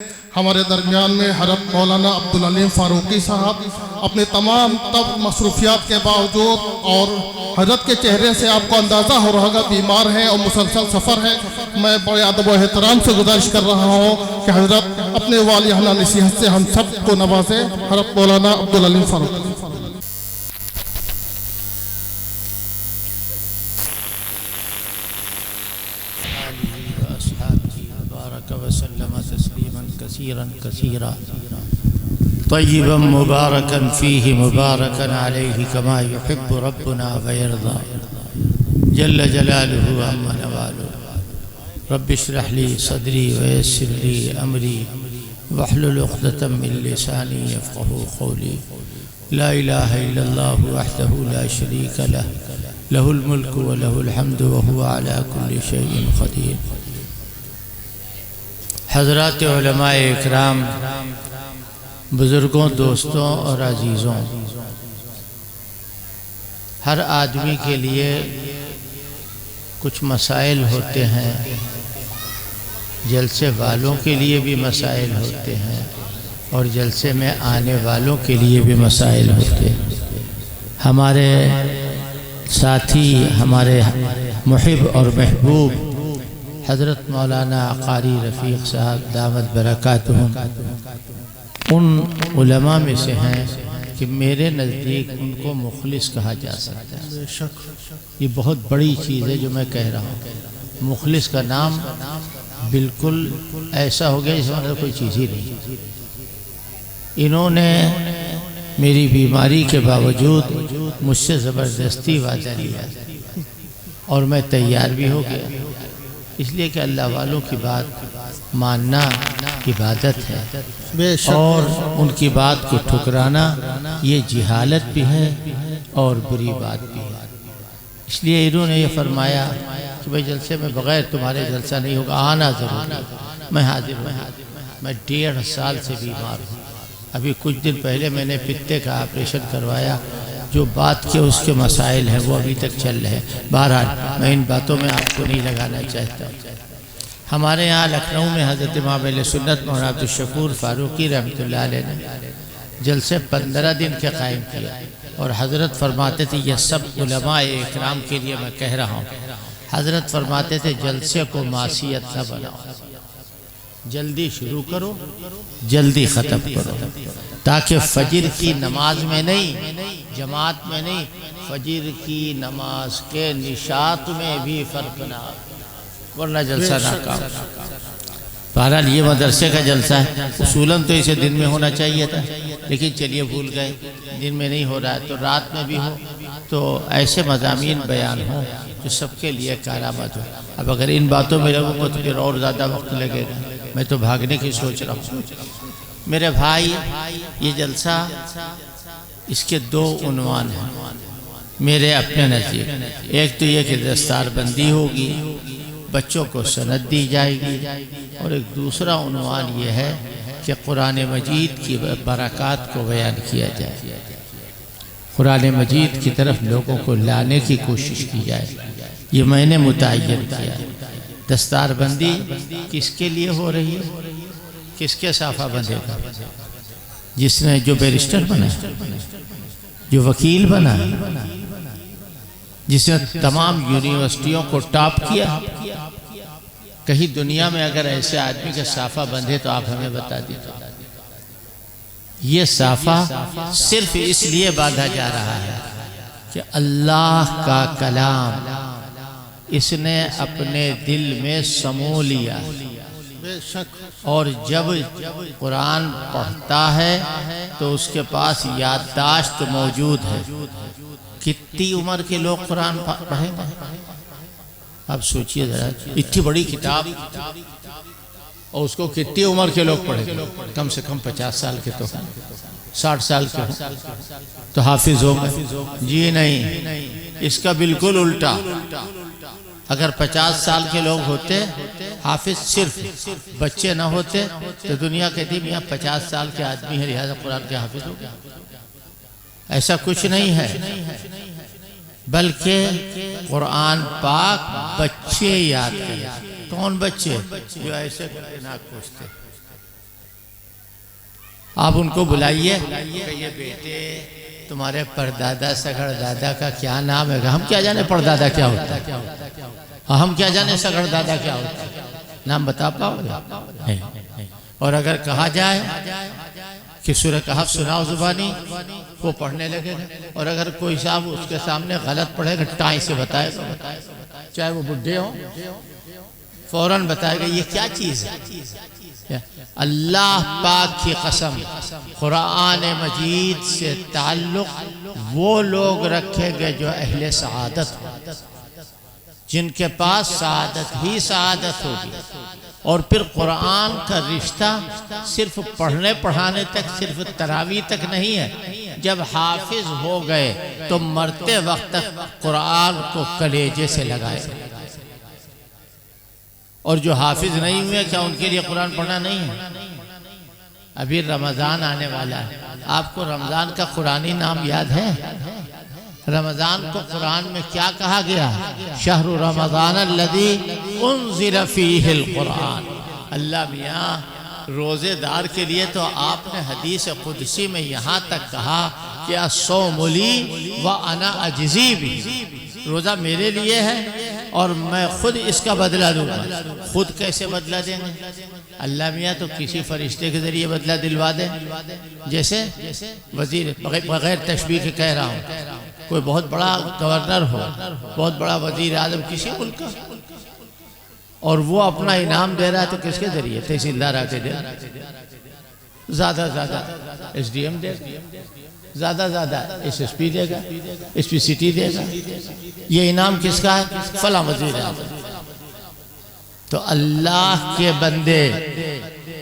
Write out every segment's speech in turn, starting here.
हमारे दरमियान में हज़रत मौलाना अब्दुल अलीम फ़ारूकी साहब अपने तमाम तब मसरूफियात के बावजूद और हज़रत के चेहरे से आपको अंदाज़ा हो रहा होगा बीमार हैं और मुसलसल सफ़र है। मैं बड़े अदब व एहतराम से गुजारिश कर रहा हूँ कि हज़रत अपने वालियाना नसीहत से हम सब को नवाजे। हज़रत मौलाना अब्दुल अलीम फ़ारूकी। तय्यबन मुबारकन फ़ीही मुबारकन अलैहि कमा युहिब्बु रब्बुना व यर्दा जल्ल जलालुहु अम्मा नवालुहु। रब्बि इश्रह ली सदरी व यस्सिर ली अमरी वहलुल उक़दतम मिन लिसानी यफ़क़हू क़ौली। ला इलाहा इल्लल्लाहु वहदहु ला शरीका लहु लहुल मुल्कु व लहुल हम्दु व हुवा अला कुल्लि शैइन क़दीर। हज़रात उलमाए इकराम, बुज़ुर्गों, दोस्तों और अजीज़ों, हर आदमी के लिए कुछ मसाइल होते हैं, जलसे वालों के लिए भी मसाइल होते हैं और जलसे में आने वालों के लिए भी मसाइल होते हैं। हमारे साथी, हमारे मुहिब और महबूब हज़रत मौलाना क़ारी रफ़ीक़ साहब दामत बरकातुहुम उन उलमा में से हैं कि मेरे नज़दीक उनको मुखलिस कहा जा सकता है। ये बहुत बड़ी चीज़ है जो मैं कह रहा हूँ। मुखलिस का नाम बिल्कुल ऐसा हो गया जिसमें मतलब कोई चीज़ ही नहीं। इन्होंने मेरी बीमारी के बावजूद मुझसे ज़बरदस्ती वादा लिया और मैं तैयार भी हो गया, इसलिए कि अल्लाह वालों की बात मानना इबादत है और उनकी बात को ठुकराना ये जिहालत भी है और बुरी बात भी है। इसलिए इन्होंने ये फरमाया कि भाई जलसे में बग़ैर तुम्हारे जलसा नहीं होगा, आना ज़रूर। मैं हाजिर हूँ। मैं 1.5 साल से बीमार हूँ। अभी कुछ दिन पहले मैंने पित्ते का ऑपरेशन करवाया। जो बात के उसके मसाइल हैं वो अभी तक चल रहे हैं। बहरहाल मैं इन बातों में आपको नहीं लगाना चाहता। हमारे यहाँ लखनऊ में हज़रत इमाम अहले सुन्नत मौलाना अब्दुल शकूर फ़ारूकी रहमतुल्लाह अलैह ने जलसे 15 दिन के कायम किया और हज़रत फरमाते थे, ये सब उलमाए इकराम के लिए मैं कह रहा हूँ, हज़रत फरमाते थे जलसे को मासियत न बनाओ, जल्दी शुरू करो, जल्दी ख़त्म करो, ताकि फ़जर की नमाज में नहीं, जमात में नहीं, फ़जर की नमाज के निशात में भी फ़र्क ना हो, वरना जलसा नाकाम। बहरहाल ये मदरसे का जलसा है। उसूलन तो इसे दिन में होना चाहिए था, लेकिन चलिए भूल गए, दिन में नहीं हो रहा है तो रात में भी हो, तो ऐसे मज़ामीन बयान हो जो सबके लिए कारामद हो। अब अगर इन बातों में लगूंगा तो फिर और ज़्यादा वक्त लगेगा। मैं तो भागने की सोच रहा हूँ। मेरे भाई, ये जलसा, इसके 2 उन्वान हैं मेरे अपने नज़दीक। एक तो ये कि दस्तारबंदी होगी, बच्चों को सनद दी जाएगी, और एक दूसरा उन्वान ये है कि कुरान मजीद की बरक़ात को बयान किया जाए, कुरान मजीद की तरफ लोगों को लाने की कोशिश की जाए। ये मैंने मुतय्यन किया। दस्तारबंदी किसके लिए हो रही है? किसके साफा बंधेगा? जिसने, जो बैरिस्टर बना, जो वकील बना, जिसने तमाम यूनिवर्सिटियों को टॉप किया। कहीं दुनिया में अगर ऐसे आदमी का साफा बंधे तो आप हमें बता दीजिए। ये साफा सिर्फ इसलिए बांधा जा रहा है कि अल्लाह का कलाम इसने अपने दिल में समो लिया, और जब कुरान पढ़ता है तो उसके पास याददाश्त मौजूद है। कितनी उम्र के लोग कुरान पढ़ेंगे? आप सोचिए ज़रा, इतनी बड़ी किताब और उसको कितनी उम्र के लोग पढ़ेंगे? कम से कम 50 साल के, तो 60 साल के हो तो हाफिज हो गए। जी नहीं, इसका बिल्कुल उल्टा। अगर 50 साल के लोग होते हाफिज, सिर्फ बच्चे ना होते, तो दुनिया कहती मियाँ 50 साल के आदमी है लिहाजा कुरान के हाफिज हो गया। ऐसा कुछ नहीं है, बल्कि कुरान पाक बच्चे याद करें। कौन बच्चे? जो ऐसे करके नाक पोंछते, आप उनको बुलाइए, कहिए बेटे तुम्हारे परदादा सगड़ दादा का क्या नाम है? हम क्या जाने परदादा क्या होता है, हम क्या जाने सगड़ दादा क्या होता है, नाम बता पाओगे? और अगर कहा जाए कि सूरह कहफ सुनाओ जुबानी, वो पढ़ने लगेगा। और अगर कोई साहब उसके सामने गलत पढ़ेगा, टाई से बताएगा, चाहे वो बुढ़े हो, फौरन बताएगा ये क्या चीज़ है। अल्लाह पाक की कसम, कुरान मजीद से ताल्लुक वो लोग रखेंगे जो अहले सआदत हो, जिनके पास सआदत ही सआदत होगी। और फिर कुरान का रिश्ता सिर्फ पढ़ने पढ़ाने तक, सिर्फ तरावी तक नहीं है। जब हाफिज हो गए तो मरते वक्त तक कुरान को कलेजे से लगाए। और जो हाफिज नहीं हुए, क्या उनके लिए कुरान पढ़ना नहीं है? अभी रमज़ान आने वाला है, आपको रमज़ान का कुरानी नाम याद है? रमज़ान को कुरान में क्या कहा गया? शहरु रमज़ान अल्लज़ी उन्ज़िल फ़ीहिल कुरान। अल्लाह मियाँ रोज़ेदार के लिए तो आपने हदीस कुदसी में यहाँ तक कहा कि अस्सौमुली व अना अजज़ी भी, रोज़ा मेरे लिए है और मैं खुद इसका बदला दूंगा। खुद कैसे बदला देंगे? अल्लाह मियाँ तो किसी फरिश्ते के जरिए बदला दिलवा दे। जैसे वजीर, बगैर तशबीह के कह रहा हूँ, कोई बहुत बड़ा गवर्नर हो, बहुत बड़ा वजीर आजम किसी मुल्क का, और वो अपना इनाम दे रहा है, तो किसके जरिए? तहसीलदार आके दे, ज़्यादा ज़्यादा SDM दे, ज़्यादा ज़्यादा SSP देगा, SP सिटी देगा। ये इनाम किसका है? फला वजीर है। तो अल्लाह के बंदे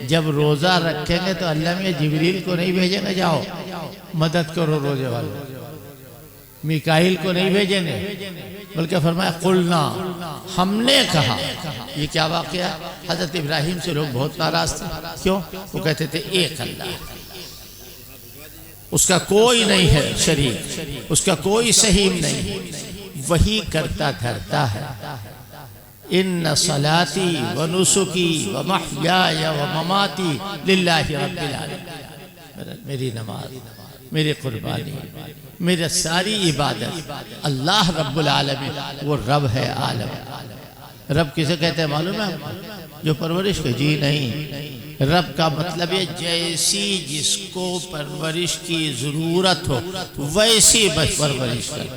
जब रोज़ा रखेंगे तो अल्लाह में जिब्रील को नहीं भेजेंगे जाओ मदद करो रोजे वालों, मिकाइल को नहीं भेजेंगे, बल्कि फरमाया कुलना, हमने कहा। ये क्या वाक़या? हज़रत इब्राहिम से लोग बहुत नाराज़ थे। क्यों? वो कहते थे एक अल्लाह, उसका कोई नहीं है शरीक, उसका कोई सहीम नहीं, वही करता धरता है। इन्ना सलाती व नुसुकी व महयाया व ममाती लिल्लाहि रब्बिल आलमीन। मेरी नमाज, मेरी कुर्बानी, मेरी सारी इबादत अल्लाह रब्बुल आलमीन, वो रब है आलम। रब किसे कहते हैं मालूम है? जो परवरिश के, जी नहीं, रब का मतलब है जैसी जिसको परवरिश की जरूरत हो वैसी बस परवरिश कर।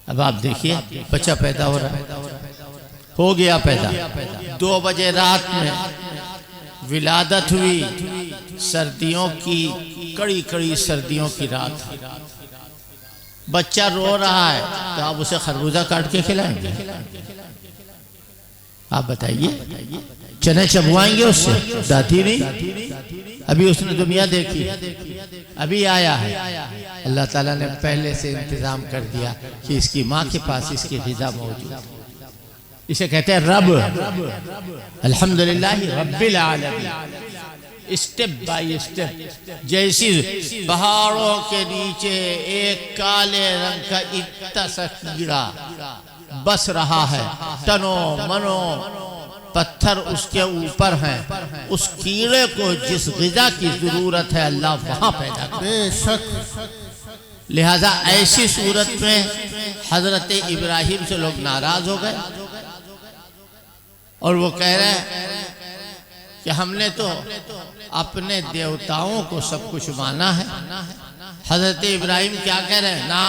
अब आप देखिए, बच्चा पैदा हो रहा है, हो गया पैदा, 2 बजे रात में विलादत हुई, सर्दियों की कड़ी कड़ी सर्दियों की रात, बच्चा रो रहा है, तो आप उसे खरबूजा काट के खिलाएंगे? आप बताइए, चने चबवाएंगे उससे? दाती नहीं, अभी उसने दुनिया देखी, अभी आया है, अल्लाह ताला ने पहले से इंतजाम कर दिया कि इसकी माँ के पास इसकी ग़िज़ा मौजूद। इसे कहते हैं रब। अल्हम्दुलिल्लाह रब्बिल आलमीन। स्टेप बाय स्टेप, जैसी पहाड़ों के नीचे एक काले रंग का इतना सा कीड़ा बस रहा है, तनो मनो पत्थर उसके ऊपर हैं, उस कीड़े को जिस ग़िज़ा की जरूरत है अल्लाह वहां पैदा करे। बेशक। लिहाजा ऐसी सूरत में हजरत इब्राहिम से लोग नाराज हो गए और वो कह रहे हैं कि हमने तो अपने देवताओं को सब कुछ माना है। हजरत इब्राहिम क्या कह रहे हैं? ना,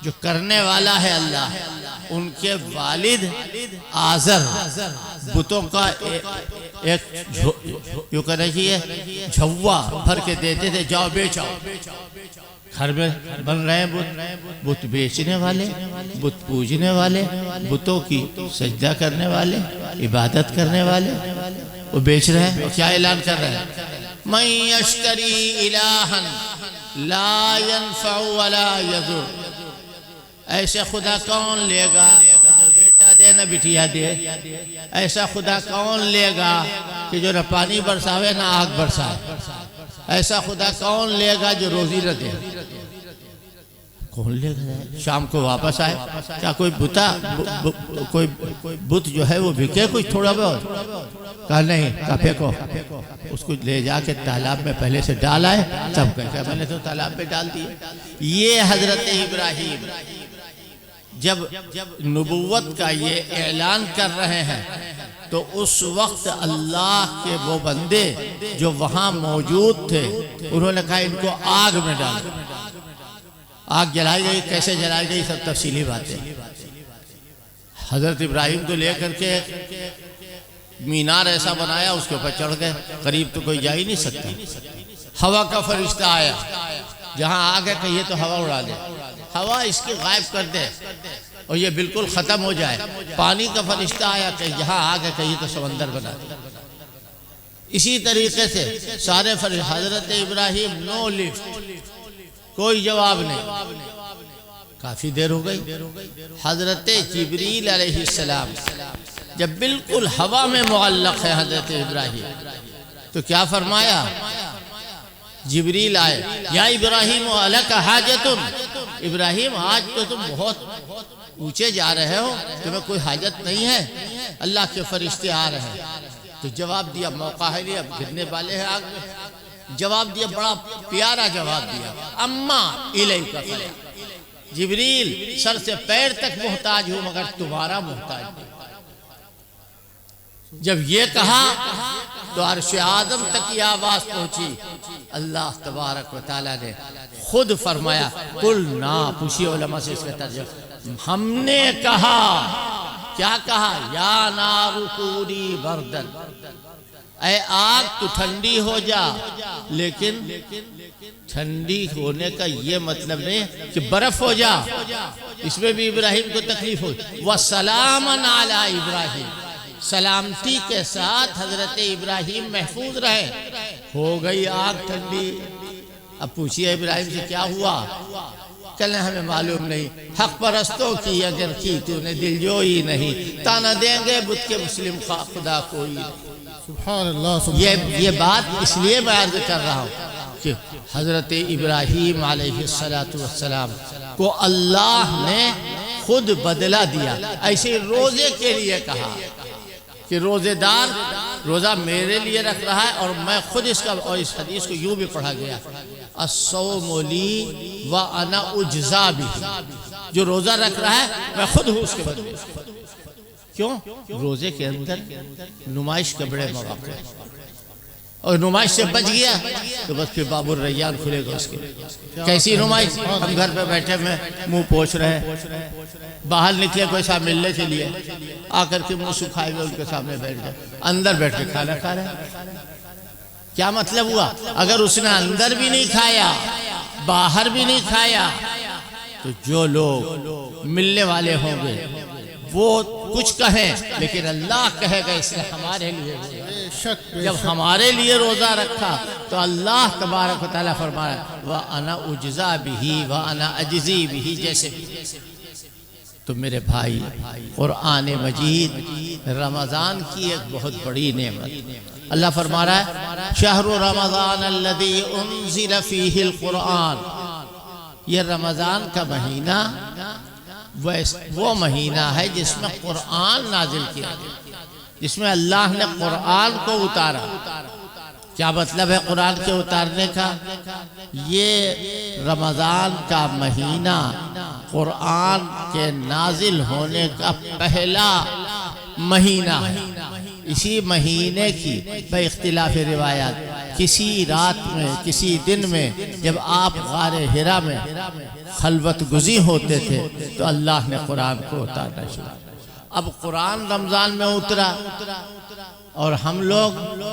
जो करने वाला है अल्लाह, उनके वालिद आज़र बुतों का एक यूँ कहना चाहिए झव्वा भर के देते थे, जाओ बेचो। घर में बन रहे हैं बुत बेचने वाले, बुत पूजने वाले, बुतों की सजदा करने वाले, इबादत करने वाले, वो बेच रहे हैं। और क्या ऐलान कर रहे हैं? मैं यश्तरी इलाहन ला यनफउ वला यजुर। ऐसा खुदा कौन लेगा जो बेटा दे न बिटिया दे? ऐसा खुदा कौन लेगा कि जो न पानी बरसावे न आग बरसाए? ऐसा खुदा कौन लेगा जो रोजी न दे? कौन ले गए? शाम को वापस आए, क्या कोई कोई बुत जो है वो बिके कुछ थोड़ा बहुत? कहा नहीं, कहा फेंको। उसको ले जाके तालाब में पहले से डाल आए, तब कहा मैंने तो तालाब में डाल दिया। ये हजरत इब्राहिम जब नबुव्वत का ये ऐलान कर रहे हैं तो उस वक्त अल्लाह के वो बंदे जो वहाँ मौजूद थे उन्होंने कहा इनको आग में डाल दो। आग जलाई गई, कैसे जलाई गई सब तफसीली बातें। हजरत इब्राहिम को लेकर के मीनार ऐसा बनाया, उसके ऊपर चढ़ गए, करीब तो कोई जा ही नहीं सकता। हवा का फरिश्ता आया, जहाँ आग है कहिए तो हवा उड़ा दे, हवा इसकी गायब कर दे और ये बिल्कुल ख़त्म हो जाए। पानी का फरिश्ता आया कि जहाँ आग है कहिए तो समंदर बना दे। इसी तरीके से सारे हजरत इब्राहिम नो लिफ्ट, कोई जवाब नहीं। काफ़ी देर हो गई। हजरत जिब्रील अलैहिस्सलाम जब बिल्कुल हवा में मुअल्लक़ है हजरत इब्राहिम, तो क्या फरमाया? जिब्रील आए, या इब्राहिम अलका हाजतुन, इब्राहिम आज तो तुम बहुत ऊंचे जा रहे हो, तुम्हें कोई हाजत नहीं है, अल्लाह के फरिश्ते आ रहे हैं। तो जवाब दिया, मौका है नहीं, अब गिरने वाले हैं आग में। जवाब दिया, बड़ा प्यारा जवाब दिया, अम्मा इलैका फला, जिब्रील सर से पैर तक मोहताज हूं मगर तुम्हारा मोहताज नहीं। जब ये कहा तो अर्श आदम तक ये आवाज पहुंची। अल्लाह तबारक व तआला ने खुद फरमाया, कुल ना, पूछिए उलमा से इसका तर्जुमा। हमने कहा, क्या कहा? या नारु कूनी बर्दन, ऐ आग तू ठंडी हो जा, लेकिन ठंडी होने का ये मतलब नहीं कि बर्फ हो जा। इसमें भी इब्राहिम को तकलीफ हो। व सलामन अला इब्राहिम, सलामती के साथ हजरत इब्राहिम महफूज रहे। हो गई आग ठंडी। अब पूछिए इब्राहिम से क्या हुआ? कहने हमें मालूम नहीं, हक परस्तों की अगर की तूने दिलजोई नहीं, ताना देंगे बुत के मुस्लिम खुदा कोई। सुभान अल्लाह। ये बात इसलिए मैं अर्ज कर रहा हूँ कि हजरत इब्राहिम अलैहिस्सलातु वस्सलाम को अल्लाह ने खुद बदला दिया। ऐसे रोजे के लिए कहा कि रोजेदार रोजा मेरे लिए रख रहा है और मैं खुद इसका, और इस हदीस को यूं भी पढ़ा गया, अस्सौमु ली व अना उज्जा बिही, जो रोजा रख रहा है मैं खुद हूँ उसके बदले। क्यों? रोजे के अंदर नुमाइश के बड़े मौके, और नुमाइश से बच गया तो बस फिर बाबुर रैयान खुलेगा उसके। कैसी नुमाइश? हम घर पे बैठे में मुंह पोंछ रहे, बाहर निकले कोई साहब मिलने के लिए, आकर के मुंह सुखाए हुए उनके सामने बैठ गए, अंदर बैठ के खाना खा रहे। क्या मतलब हुआ? अगर उसने अंदर भी नहीं खाया, बाहर भी नहीं खाया, तो जो लोग मिलने वाले होंगे वो कुछ कहें, लेकिन अल्लाह कहेगा इसने हमारे लिए। जब हमारे लिए रोजा रखा तो अल्लाह तबारक व तआला फरमाया, व अना उज्जा बिही व अना अज्जी बिही। जैसे तो मेरे भाई, कुरान मजीद रमज़ान की एक बहुत बड़ी नेमत। अल्लाह फरमा रहा है, शहरु रमज़ान अल्लज़ी उन्ज़िल फ़ीहिल कुरान, ये रमज़ान का महीना वो महीना है जिसमें कुरान नाजिल किया गया, जिसमें अल्लाह ने कुरान को उतारा। क्या मतलब है कुरान के उतारने का? ये रमज़ान का महीना कुरान के नाजिल होने का पहला महीना है। इसी महीने की बेइख्तिलाफ़ रिवायात किसी रात में, किसी दिन में जब आप गारे हिरा में खलवत गुज़ी होते थे तो अल्लाह ने कुरान को उतारना शुरू। अब कुरान रमज़ान में उतरा और हम लोग,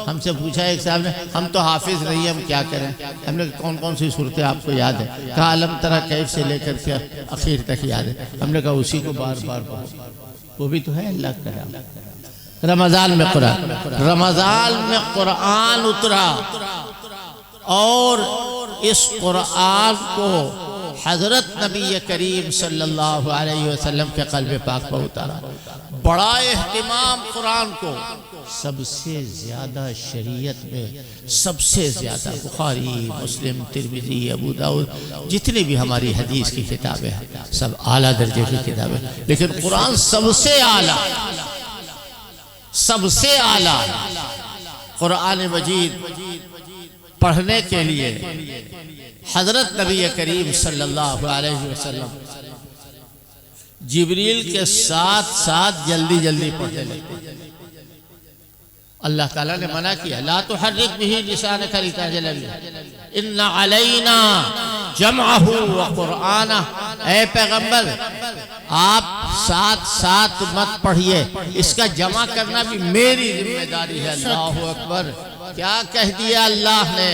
हमसे पूछा एक साहब ने, हम तो हाफिज नहीं, हम क्या करें? हमने कौन कौन सी सूरतें आपको याद है? कहा अलम तरा कैफ से लेकर के आखिर तक याद है। हमने कहा उसी को बार बार पढ़ो, वो भी तो है अल्लाह का। रमज़ान में कुरान, रमज़ान में कुरान उतरा और इस कुरान को हज़रत नबी करीम सल्लल्लाहु अलैहि वसल्लम के क़ल्ब पाक पर उतारा। बड़ा एहतिमाम कुरान को सबसे ज़्यादा शरीयत में, सबसे ज़्यादा बुखारी, मुस्लिम, तिरमिज़ी, अबू दाऊद, जितनी भी हमारी हदीस की किताबें हैं सब आला दर्जे की किताबें, लेकिन कुरान सबसे आला, सबसे आला। कुरान मजीद पढ़ने के लिए हज़रत नबी करीम सल्लल्लाहु अलैहि वसल्लम जिब्रील के साथ साथ जल्दी जल्दी पढ़ने लगते। अल्लाह ताला ने मना किया, ला तुहर्रिक बिही लिसानका लितअजला बिही इन्ना अलैना जमअहु व कुरआनहु। ऐ पैगंबर, आप साथ साथ मत पढ़िए, इसका जमा करना भी मेरी जिम्मेदारी है। अल्लाहु अकबर, क्या कह दिया अल्लाह ने।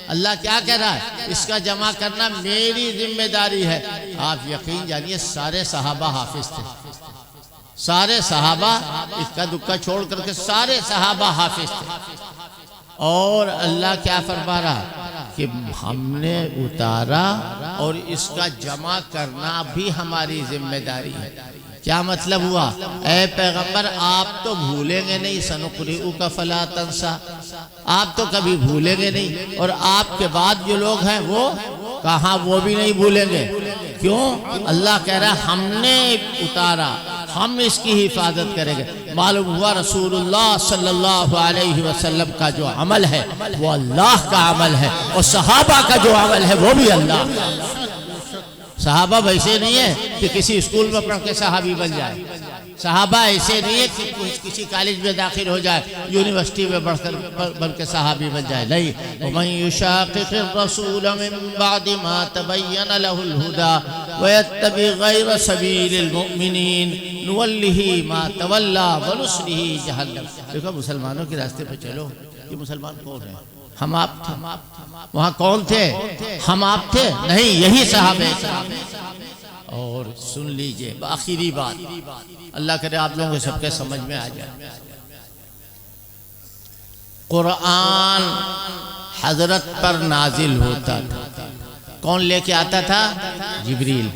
अल्लाह क्या कह रहा है, इसका जमा करना मेरी जिम्मेदारी है। आप यकीन जानिए सारे सहाबा हाफिज थे, सारे सहाबा, इक्का दुक्का छोड़ करके सारे सहाबा हाफिज थे। और अल्लाह क्या फरमा रहा कि हमने उतारा और इसका जमा करना भी हमारी जिम्मेदारी है। क्या मतलब हुआ, ऐ पैगंबर आप तो भूलेंगे नहीं, सनुक़रिउका फला तंसा, आप तो कभी भूलेंगे नहीं, और आपके बाद जो लोग हैं वो कहाँ, वो भी नहीं भूलेंगे। क्यों? अल्लाह कह रहा है हमने उतारा, हम इसकी हिफाजत करेंगे। मालूम हुआ रसूलुल्लाह सल्लल्लाहु अलैहि वसल्लम का जो अमल है वो अल्लाह का अमल है, और सहाबा का जो अमल है वो भी अल्लाह का। सहाबा वैसे नहीं है कि किसी स्कूल में पढ़ के सहाबी बन जाए, सहाबा ऐसे नहीं है कि किसी कॉलेज में दाखिल हो जाए, यूनिवर्सिटी में बन के सहाबी बन जाए, नहीं। वमन युशाक़िक़िर रसूल मिन बअदि मा तबय्यन लहुल हुदा व यत्तबि गैर सबीलिल मुमिनीन नुवल्लिही मा तवल्ला व नुस्लिही जहन्नम। देखो मुसलमानों के रास्ते पे चलो, ये मुसलमान कौन है? हम आप थे। वहाँ कौन थे? हम आप थे? नहीं, यही साहब है। और सुन लीजिए आखिरी बात, अल्लाह करे आप लोगों को सबके समझ में आ जाए। कुरान हजरत पर नाजिल होता था, कौन लेके आता था? जिब्रील।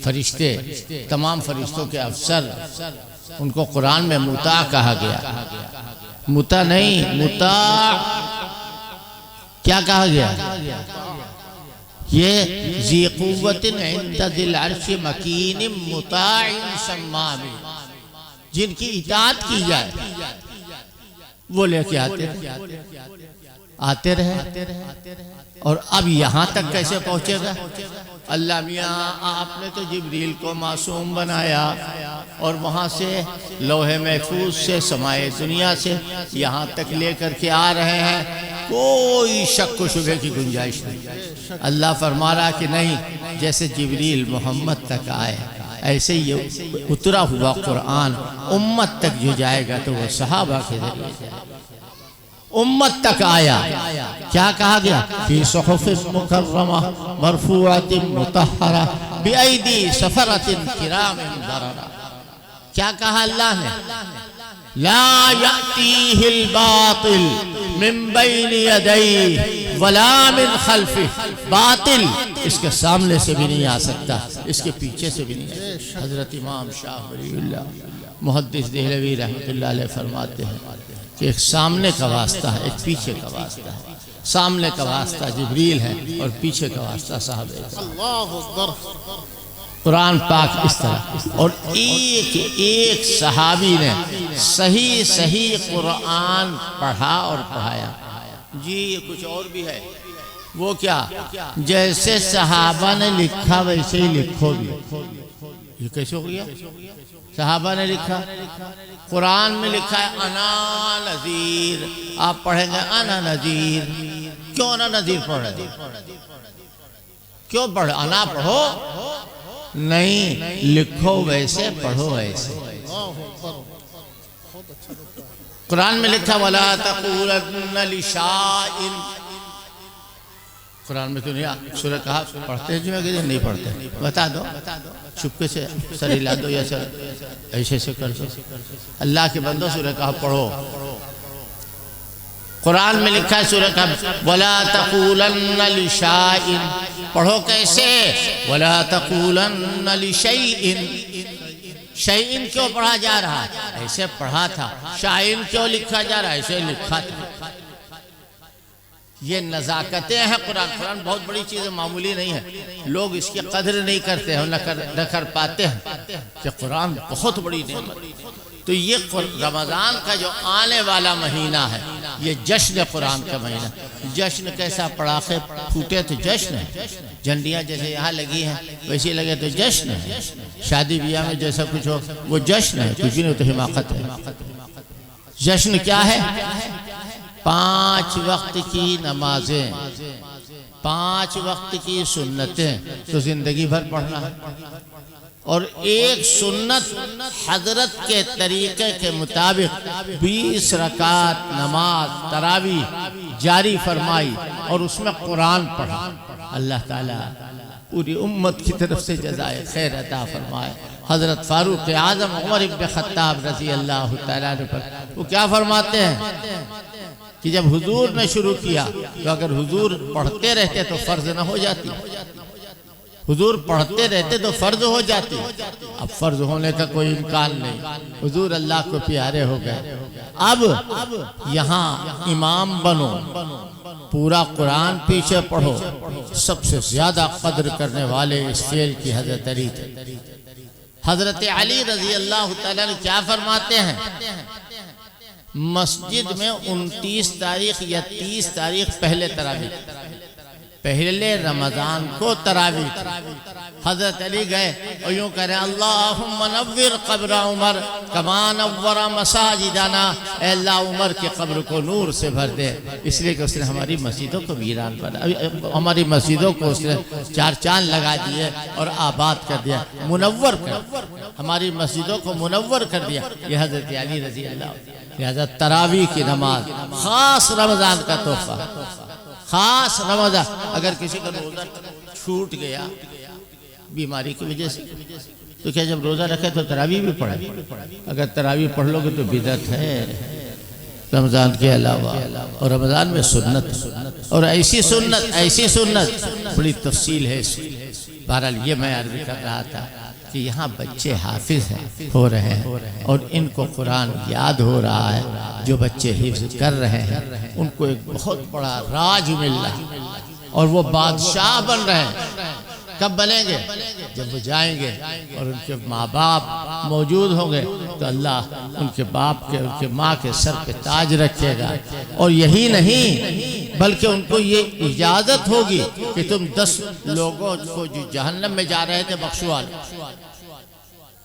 फरिश्ते, तमाम फरिश्तों के अफसर, उनको कुरान में मुता कहा गया। मुता नहीं, मुता क्या कहा गया? ये ज़ी क़ुव्वतिन इंदा ज़िल अर्श मकीनिम मुताइन सम्मामी, जिनकी इताअत की जाए वो लेके आते रहे। और अब यहाँ तक कैसे पहुँचेगा? अल्लाह मियाँ आपने तो जिब्रील को मासूम बनाया और वहाँ से लोहे महफूज से समाए दुनिया से यहाँ तक लेकर के आ रहे हैं, कोई शक व शुबे की गुंजाइश नहीं। अल्लाह फरमा रहा कि नहीं, जैसे जिब्रील मोहम्मद तक आए ऐसे ही उतरा हुआ कुरान उम्मत तक जो जाएगा तो वह सहाबा के जरिए जाएगा। उम्मत तक आया, क्या कहा गया? फी सुहुफ़िन मुकर्रमा मरफ़ूअतिन मुतहहरा बिअयदी सफ़रतिन किरामिन बररा। क्या कहा अल्लाह ने? ला यातीहिल बातिल मिन बैनि यदैहि वला मिन खल्फिहि। बातिल इसके सामने से भी नहीं आ सकता, इसके पीछे से भी नहीं आ सकता। हजरत इमाम शाह वलीउल्लाह मुहद्दिस देहलवी रहमतुल्लाह अलैह फरमाते हैं कि एक सामने का वास्ता है, एक पीछे का वास्ता है। सामने का वास्ता जिब्रील है और पीछे का वास्ता साहबे। अल्लाहु अकबर। कुरान पाक इस तरह, और एक एक सहाबी ने सही सही कुरान पढ़ा और पढ़ाया। जी ये कुछ और भी है, वो क्या? जैसे सहाबा ने लिखा वैसे ही लिखो भी। ये कैसे हो गया? सहाबा ने लिखा, कुरान में लिखा है अना नज़ीर, आप पढ़ेंगे अना नज़ीर। क्यों अना नज़ीर पढ़ रहे? क्यों पढ़? अना पढ़ो नहीं, लिखो वैसे, पढ़ो वैसे। कुरान में लिखा वला तक़ूलन्ना लिशाइन। कुरान में तो नहीं, सूरह कहा पढ़ते जो है नहीं पढ़ते? बता दो, चुपके से सर हिला दो या सर ऐसे से कर दो। अल्लाह के बंदो सूरह कहा पढ़ो। कुरान में लिखा है सूरह कहा वला तक़ूलन्ना लिशाइन, पढ़ो कैसे? वला तक़ूलन्ना लिशैइन। शहीन क्यों पढ़ा जा रहा है? ऐसे पढ़ा था। शाहीन क्यों लिखा जा रहा है? ऐसे लिखा था। ये नज़ाकतें हैं। कुरान बहुत बड़ी चीज़ है, मामूली नहीं है। लोग इसकी कदर नहीं करते हैं, न कर पाते हैं कि कुरान बहुत बड़ी नेमत। तो ये रमज़ान का जो आने वाला महीना है, ये जश्न कुरान का महीना। जश्न कैसा? पड़ाखे फूटे तो जश्न है। झंडियाँ जैसे यहाँ लगी हैं वैसे लगे तो जश्न है। शादी ब्याह में जैसा कुछ हो वो जश्न है, कुछ भी नहीं तो हिमाकत है। जश्न क्या है? 5 वक्त की नमाजें, 5 वक्त की सुन्नतें तो जिंदगी भर पढ़ना है। और एक सुन्नत हजरत के तरीके के मुताबिक 20 रकात नमाज तरावी जारी फरमाई और उसमें कुरान पढ़ा। अल्लाह ताला पूरी उम्मत की तरफ से जज़ाए खैर अता फरमाए। हजरत फारूक आज़म उमर इब्न खत्ताब रज़ी अल्लाह तआला अन्हु पर वो क्या फरमाते हैं कि जब हुजूर ने शुरू किया तो अगर हुजूर पढ़ते रहते तो फर्ज न हो जाती। हुजूर पढ़ते रहते तो फर्ज हो जाती। अब फर्ज होने का कोई इम्कान नहीं। हुजूर अल्लाह को प्यारे हो गए। अब यहाँ इमाम बनो, पूरा कुरान पीछे पढ़ो। सबसे ज्यादा कद्र करने वाले इस खेल की हजरत अली थे। हजरत अली रजी अल्लाह तआला अन्हु क्या फरमाते हैं? मस्जिद में 29 तारीख या 30 तारीख पहले तरावी, पहले रमजान को तरावी। हजरत अली गए और यूं करें, अल्लाहुम्मा नव्विर क़ब्र उमर कमा नव्वरा मसाजिदना। अल्लाह उमर के कब्र को नूर से भर दे। इसलिए कि उसने हमारी मस्जिदों को वीरान बना, हमारी मस्जिदों को उसने 4 चांद लगा दिए और आबाद कर दिया, मुनव्वर कर, हमारी मस्जिदों को मुनव्वर कर दिया। यह हजरत अली रजी अल्लाह। लिहाजा तरावी की नमाज खास रमजान का तोहफा, खास रमजान। अगर किसी का रोजा छूट गया बीमारी की वजह से तो क्या जब रोजा रखे तो तरावी भी पढ़े? अगर तरावी पढ़ लोगे तो बिदअत है रमजान के अलावा। और रमजान में सुन्नत, और ऐसी सुन्नत बड़ी तफसील है। बहरहाल ये मैं अर्ज कर रहा था कि यहाँ बच्चे हाफिज हैं, हो रहे हैं और इनको कुरान याद हो रहा है। जो बच्चे हिफ्ज कर रहे हैं उनको एक बहुत बड़ा राज मिल रहा है और वो बादशाह बन रहे हैं। कब बनेंगे? जब वो जाएंगे और उनके माँ बाप मौजूद होंगे तो अल्लाह उनके बाप के, उनके माँ के सर पे ताज रखेगा। और यही नहीं बल्कि उनको ये इजाज़त होगी कि तुम 10 लोगों को जो जहन्नम में जा रहे थे बख्शवा लो।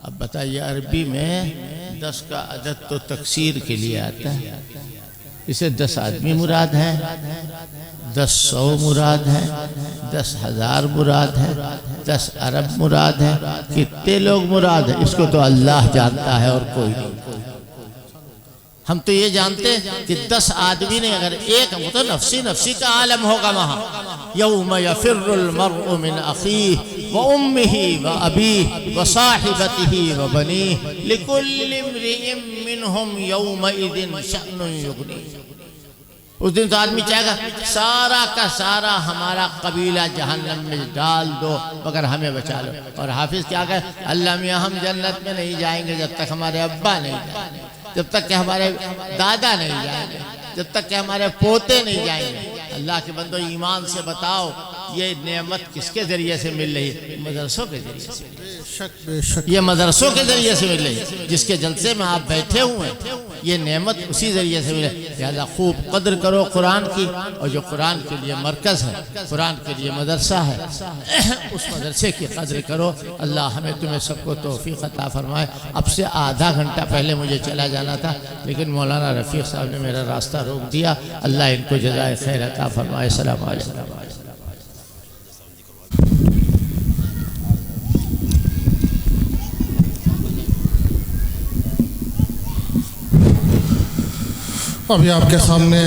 अब बताइए, अरबी में 10 का अदद तो तकसीर के लिए आता है। इसे 10 आदमी मुराद है, 10 100 मुराद है, 10,000 मुराद है, 10 अरब मुराद है, कितने लोग मुराद है इसको तो अल्लाह जानता है और कोई नहीं। हम तो ये जानते हैं कि 10 आदमी नहीं, अगर एक वो तो नफ्सी नफ्सी का आलम होगा वहाँ। यौम यफिर्रुल मर्उ मिन अखीह व उम्मिही व अबीह व साहिबतिही व बनीह लिकुल्लि इम्रिइन मिनहुम यौमइदिन शअनुन युगनीह। उस दिन तो आदमी चाहेगा सारा का सारा हमारा कबीला जहन्नम में डाल दो मगर हमें बचा लो। और हाफिज क्या कहे? अल्लाह मियां हम जन्नत में नहीं जाएंगे जब तक हमारे अब्बा नहीं जाएंगे, जब तक कि हमारे दादा नहीं जाएंगे, जब तक कि हमारे पोते नहीं जाएंगे। अल्लाह के बंदो ईमान से बताओ ये नेमत किसके जरिए से मिल रही है? मदरसों के जरिए से। ये मदरसों के जरिए से मिल रही है। जिसके जलसे में आप बैठे हुए हैं ये नेमत उसी जरिए से मिले। लिहाजा खूब कद्र करो कुरान की, और जो कुरान के लिए मरकज़ है, कुरान के लिए मदरसा है, उस मदरसे की कद्र करो। अल्लाह हमें तुम्हें सबको तौफीक अता फरमाए। अब से आधा घंटा पहले मुझे चला जाना था लेकिन मौलाना रफ़ीक साहब ने मेरा रास्ता रोक दिया। अल्लाह इनको जज़ाए खैर अता फरमाए। सलाम अलैकुम। अभी आपके सामने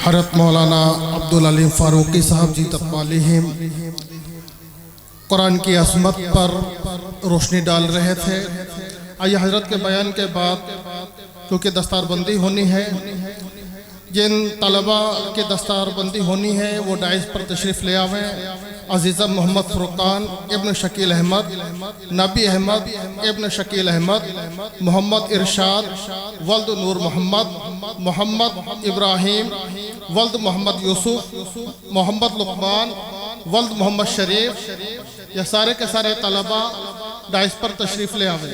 हज़रत मौलाना अब्दुल अलीम फ़ारूकी साहब जी तक़वालिहिम कुरान की असमत पर रोशनी डाल रहे थे। आइए हज़रत के बयान के बाद क्योंकि दस्तारबंदी होनी है, जिन तलबा के दस्तारबंदी होनी है वो डाइस पर तशरीफ़ ले आवें। अजीज़ा मोहम्मद फुरकान इब्न शकील अहमद, नबी अहमद इब्न शकील अहमद, मोहम्मद इरशाद वल्द नूर मोहम्मद, मोहम्मद इब्राहिम वल्द मोहम्मद यूसुफ, मोहम्मद लुकमान वल्द मोहम्मद शरीफ, ये सारे के सारे तलबा डाइस पर तशरीफ़ ले आवे।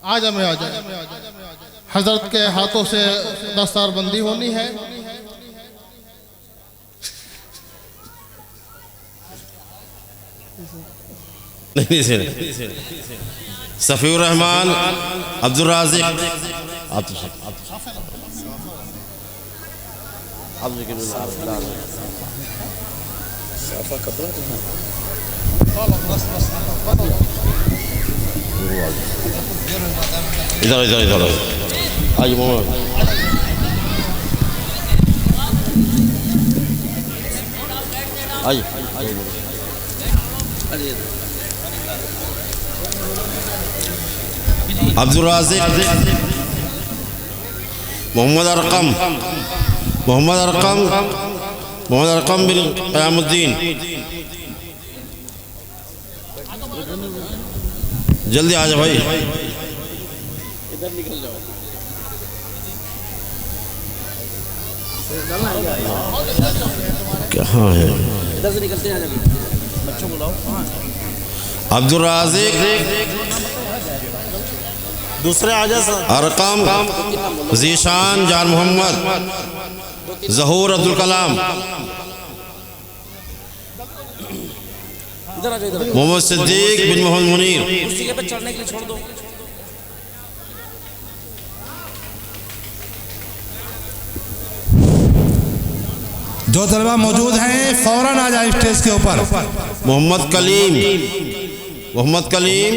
आज हमें आ जाए, हजरत के हाथों से दस्तारबंदी होनी है। सफ़ीउर रहमान, अब्दुल राज़िक, इधर इधर इधर आइए मोहम्मद। आइए अब्दुल राज़िक, मोहम्मद अरकम, मोहम्मद अरकम, मोहम्मद अरकम बिन क़यामुद्दीन, जल्दी आ जाओ भाई। इधर निकल जाओ। कहाँ है? इधर से निकलते हैं, बच्चों को लाओ। अब्दुल राज़िक, दूसरे आजा अरकम, ज़ीशान जान मोहम्मद, ज़हूर अब्दुल कलाम, मोहम्मद सिद्दीक बिन मोहम्मद मुनीर। कुर्सी पे चढ़ने के लिए छोड़ दो। जो तलबा मौजूद हैं फौरन आ जाए स्टेज के ऊपर। मोहम्मद कलीम, मोहम्मद कलीम